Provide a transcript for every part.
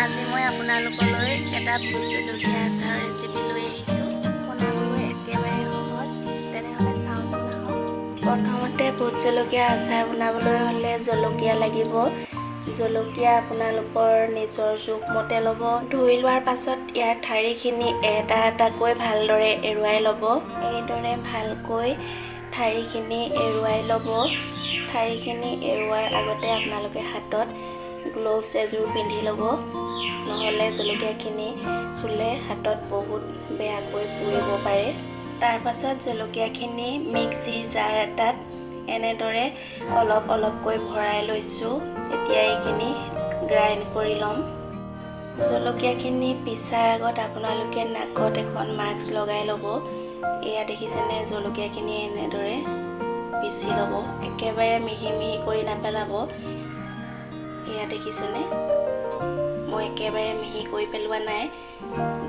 আজি মই আপোনালোকলৈ এটা ভোট জলকীয়া আচাৰ ৰেচিপি লৈ আহিছোঁ। বনাবলৈ একেবাৰে সহজ, তেনেহ'লে চাওঁচোন আহক। প্ৰথমতে ভোট জলকীয়া আচাৰ বনাবলৈ হ'লে জলকীয়া লাগিব। জলকীয়া আপোনালোকৰ নিজৰ জোখমতে ল'ব। ধুই লোৱাৰ পাছত ইয়াৰ ঠাৰিখিনি এটা এটাকৈ ভালদৰে এৰুৱাই ল'ব। এইদৰে ভালকৈ ঠাৰিখিনি এৰুৱাই ল'ব। ঠাৰিখিনি এৰুৱাৰ আগতে আপোনালোকে হাতত গ্ল'ভছ এযোৰ পিন্ধি ল'ব, নহ'লে জলকীয়াখিনি চুলে হাতত বহুত বেয়াকৈ পুৰিব পাৰে। তাৰ পাছত জলকীয়াখিনি মিক্সিৰ জাৰ এটাত এনেদৰে অলপ অলপকৈ ভৰাই লৈছোঁ। এতিয়া এইখিনি গ্ৰাইণ্ড কৰি ল'ম। জলকীয়াখিনি পিছাৰ আগত আপোনালোকে নাকত এখন মাস্ক লগাই ল'ব। এয়া দেখিছেনে, জলকীয়াখিনি এনেদৰে পিচি ল'ব, একেবাৰে মিহি মিহি কৰি নেপেলাব। এয়া দেখিছেনে, মই একেবাৰে মিহি কৰি পেলোৱা নাই।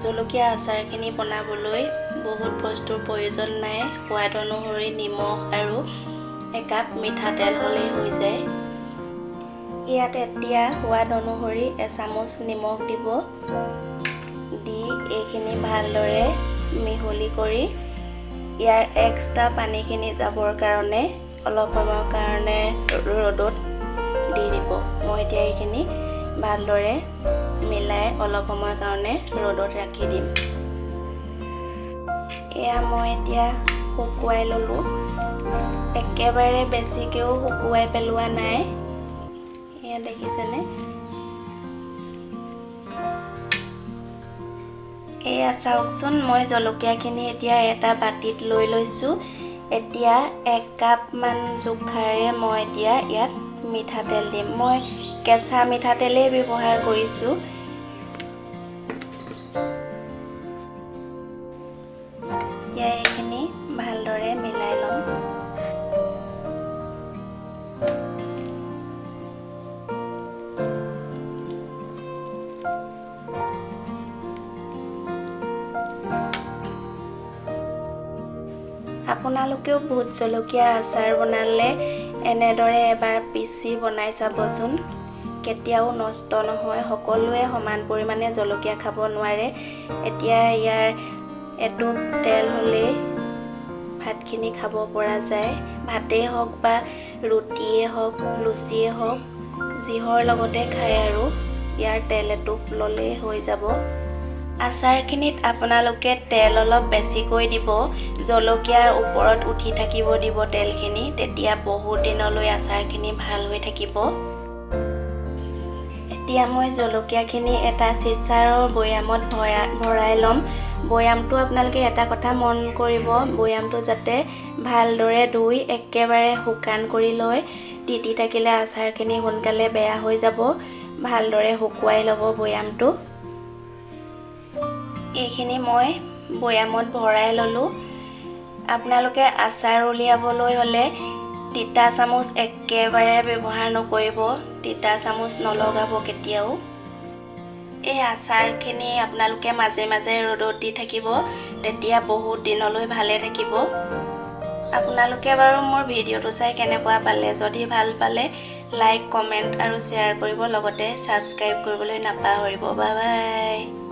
জলকীয়া আচাৰখিনি বনাবলৈ বহুত বস্তুৰ প্ৰয়োজন নাই। সোৱাদ অনুসৰি নিমখ আৰু একাপ মিঠাতেল হ'লেই হৈ যায়। ইয়াত এতিয়া সোৱাদ অনুসৰি এচামুচ নিমখ দিব। দি এইখিনি ভালদৰে মিহলি কৰি ইয়াৰ এক্সট্ৰা পানীখিনি যাবৰ কাৰণে অলপ সময়ৰ কাৰণে ৰ'দত দি দিব। মই এতিয়া এইখিনি ভালদৰে মিলাই অলপ সময়ৰ কাৰণে ৰ'দত ৰাখি দিম। এয়া মই এতিয়া শুকুৱাই ল'লোঁ। একেবাৰে বেছিকৈও শুকুৱাই পেলোৱা নাই। এয়া দেখিছেনে, এয়া চাওকচোন, মই জলকীয়াখিনি এতিয়া এটা বাতিত লৈ লৈছোঁ। এতিয়া 1 কাপমান জোখাৰে মই এতিয়া ইয়াত মিঠাতেল দিম। মই কেঁচা মিঠাতেলেই ব্যৱহাৰ কৰিছোঁ। এতিয়া এইখিনি ভালদৰে মিলাই ল'ম। আপোনালোকেও ভোট জলকীয়া আচাৰ বনালে এনেদৰে এবাৰ পিচি বনাই চাবচোন। কেতিয়াও নষ্ট নহয়। সকলোৱে সমান পৰিমাণে জলকীয়া খাব নোৱাৰে। এতিয়া ইয়াৰ এটুপ তেল হ'লেই ভাতখিনি খাব পৰা যায়। ভাতেই হওক বা ৰুটিয়ে হওক, লুচিয়ে হওক, যিহৰ লগতে খায় আৰু ইয়াৰ তেল এটুপ ল'লেই হৈ যাব। আচাৰখিনিত আপোনালোকে তেল অলপ বেছিকৈ দিব। জলকীয়াৰ ওপৰত উঠি থাকিব দিব তেলখিনি, তেতিয়া বহুত দিনলৈ আচাৰখিনি ভাল হৈ থাকিব। এতিয়া মই জলকীয়াখিনি এটা চিচাৰৰ বৈয়ামত ভৰাই ল'ম। বৈয়ামটো আপোনালোকে এটা কথা মন কৰিব, বৈয়ামটো যাতে ভালদৰে ধুই একেবাৰে শুকান কৰি লৈ, তিতি থাকিলে আচাৰখিনি সোনকালে বেয়া হৈ যাব। ভালদৰে শুকুৱাই ল'ব বৈয়ামটো। এইখিনি মই বৈয়ামত ভৰাই ল'লোঁ। আপোনালোকে আচাৰ উলিয়াবলৈ হ'লে তিতা চামুচ একেবাৰে ব্যৱহাৰ নকৰিব। তিতা চামুচ নলগাব কেতিয়াও। এই আচাৰখিনি আপোনালোকে মাজে মাজে ৰ'দত দি থাকিব, তেতিয়া বহুত দিনলৈ ভালে থাকিব। আপোনালোকে বাৰু মোৰ ভিডিঅ'টো চাই কেনেকুৱা পালে? যদি ভাল পালে লাইক, কমেণ্ট আৰু শ্বেয়াৰ কৰিব, লগতে ছাবস্ক্ৰাইব কৰিবলৈ নাপাহৰিব। Bye bye.